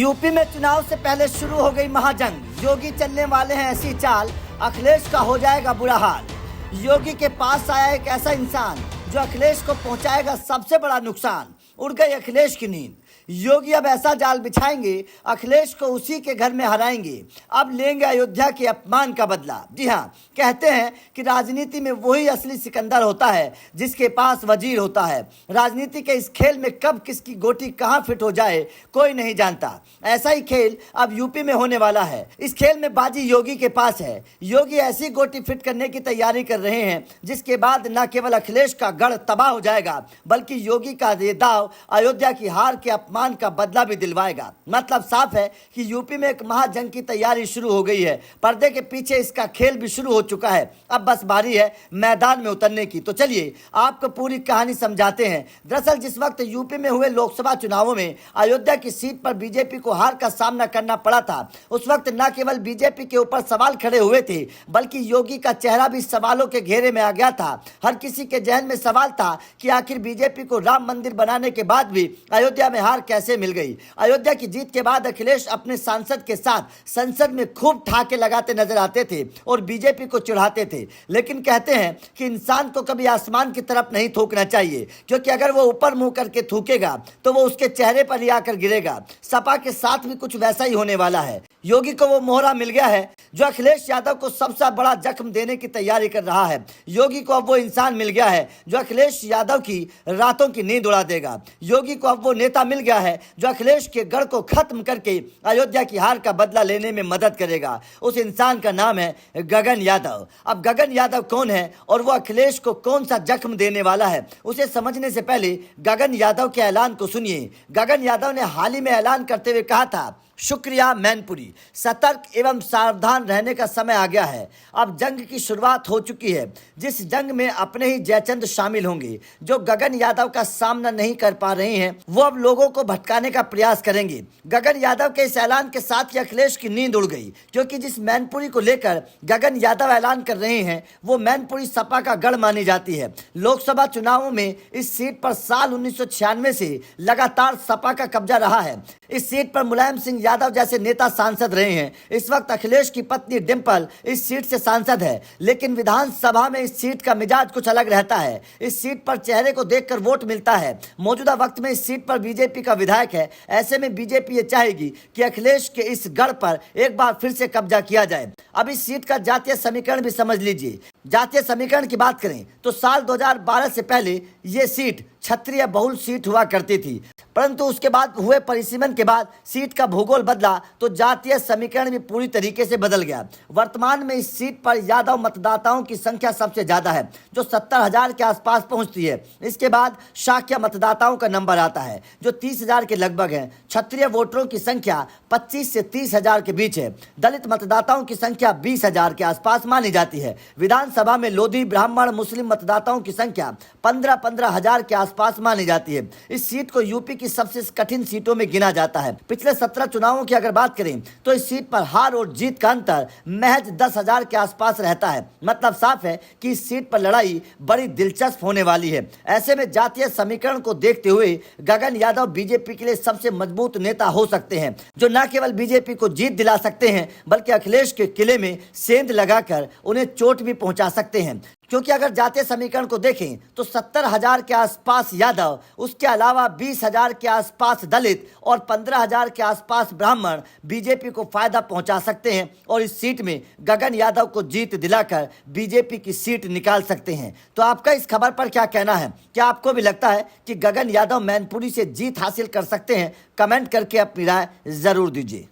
UP में चुनाव से पहले शुरू हो गई महाजंग। योगी चलने वाले हैं ऐसी चाल, अखिलेश का हो जाएगा बुरा हाल। योगी के पास आया एक ऐसा इंसान जो अखिलेश को पहुंचाएगा सबसे बड़ा नुकसान। उड़ गई अखिलेश की नींद। योगी अब ऐसा जाल बिछाएंगे, अखिलेश को उसी के घर में हराएंगे। अब लेंगे अयोध्या के अपमान का बदला। जी हाँ, कहते हैं कि राजनीति में वही असली सिकंदर होता है जिसके पास वजीर होता है। राजनीति के इस खेल में कब किसकी गोटी कहाँ फिट हो जाए कोई नहीं जानता। ऐसा ही खेल अब यूपी में होने वाला है। इस खेल में बाजी योगी के पास है। योगी ऐसी गोटी फिट करने की तैयारी कर रहे हैं जिसके बाद न केवल अखिलेश का गढ़ तबाह हो जाएगा, बल्कि योगी का ये दाव अयोध्या की हार के अपमान का बदला भी दिलवाएगा। मतलब साफ है कि यूपी में एक महाजंग की तैयारी शुरू हो गई है। पर्दे के पीछे इसका खेल भी शुरू हो चुका है। अब बस बारी है मैदान में उतरने की। तो चलिए आपको पूरी कहानी समझाते हैं। दरअसल जिस वक्त यूपी में हुए लोकसभा चुनावों में अयोध्या की सीट पर बीजेपी को हार का सामना करना पड़ा था, उस वक्त न केवल बीजेपी के ऊपर सवाल खड़े हुए थे, बल्कि योगी का चेहरा भी सवालों के घेरे में आ गया था। हर किसी के जहन में सवाल था कि आखिर बीजेपी को राम मंदिर बनाने के बाद भी अयोध्या में हार कैसे मिल गई। अयोध्या की जीत के बाद अखिलेश अपने सांसद के साथ संसद में खूब ठाके लगाते नजर आते थे और बीजेपी को चिढ़ाते थे। लेकिन कहते हैं कि इंसान को कभी आसमान की तरफ नहीं थूकना चाहिए, क्योंकि अगर वो ऊपर मुंह करके थूकेगा तो वो उसके चेहरे पर ही आकर गिरेगा। सपा के साथ भी कुछ वैसा ही होने वाला है। योगी को वो मोहरा मिल गया है जो अखिलेश यादव को सबसे बड़ा जख्म देने की तैयारी कर रहा है। योगी को अब वो इंसान मिल गया है जो अखिलेश यादव की रातों की नींद उड़ा देगा। योगी को अब वो नेता मिल गया है जो अखिलेश के गढ़ को खत्म करके अयोध्या की हार का बदला लेने में मदद करेगा। उस इंसान का नाम है गगन यादव। अब गगन यादव कौन है और वो अखिलेश को कौन सा जख्म देने वाला है, उसे समझने से पहले गगन यादव के ऐलान को सुनिए। गगन यादव ने हाल ही में ऐलान करते हुए कहा था, शुक्रिया मैनपुरी, सतर्क एवं सावधान रहने का समय आ गया है। अब जंग की शुरुआत हो चुकी है, जिस जंग में अपने ही जयचंद शामिल होंगे। जो गगन यादव का सामना नहीं कर पा रहे हैं वो अब लोगों को भटकाने का प्रयास करेंगे। गगन यादव के इस ऐलान के साथ ही अखिलेश की नींद उड़ गई, क्योंकि जिस मैनपुरी को लेकर गगन यादव ऐलान कर रहे हैं वो मैनपुरी सपा का गढ़ मानी जाती है। लोकसभा चुनावों में इस सीट पर साल 1996 से लगातार सपा का कब्जा रहा है। इस सीट पर मुलायम सिंह यादव जैसे नेता सांसद रहे हैं। इस वक्त अखिलेश की पत्नी डिंपल इस सीट से सांसद है, लेकिन विधानसभा में इस सीट का मिजाज कुछ अलग रहता है। इस सीट पर चेहरे को देखकर वोट मिलता है। मौजूदा वक्त में इस सीट पर बीजेपी का विधायक है। ऐसे में बीजेपी ये चाहेगी कि अखिलेश के इस गढ़ पर एक बार फिर से कब्जा किया जाए। अब इस सीट का जातीय समीकरण भी समझ लीजिए। जातीय समीकरण की बात करें तो साल 2012 से पहले ये सीट क्षत्रिय बहुल सीट हुआ करती थी, परंतु उसके बाद हुए परिसीमन के बाद सीट का भूगोल बदला तो जातीय समीकरण भी पूरी तरीके से बदल गया। वर्तमान में इस सीट पर यादव मतदाताओं की संख्या सबसे ज्यादा है, जो 70,000 के आसपास पहुंचती है। इसके बाद शाक्य मतदाताओं का नंबर आता है जो 30,000 के लगभग है। क्षत्रिय वोटरों की संख्या 25 से 30,000 के बीच है। दलित मतदाताओं की संख्या 20,000 के आसपास मानी जाती है। विधानसभा में लोधी ब्राह्मण मुस्लिम मतदाताओं की संख्या 15,000 के आसपास मानी जाती है। इस सीट को यूपी की सबसे कठिन सीटों में गिना जाता है। पिछले 17 चुनावों की अगर बात करें तो इस सीट पर हार और जीत का अंतर महज 10,000 के आसपास रहता है। मतलब साफ है कि इस सीट पर लड़ाई बड़ी दिलचस्प होने वाली है। ऐसे में जातीय समीकरण को देखते हुए गगन यादव बीजेपी के लिए सबसे मजबूत नेता हो सकते हैं, जो न केवल बीजेपी को जीत दिला सकते हैं बल्कि अखिलेश के किले में सेंध लगाकर उन्हें चोट भी पहुंचा सकते हैं। क्योंकि अगर जातीय समीकरण को देखें तो 70,000 के आसपास यादव, उसके अलावा 20,000 के आसपास दलित और 15,000 के आसपास ब्राह्मण बीजेपी को फायदा पहुंचा सकते हैं और इस सीट में गगन यादव को जीत दिलाकर बीजेपी की सीट निकाल सकते हैं। तो आपका इस खबर पर क्या कहना है? क्या आपको भी लगता है कि गगन यादव मैनपुरी से जीत हासिल कर सकते हैं? कमेंट करके अपनी राय जरूर दीजिए।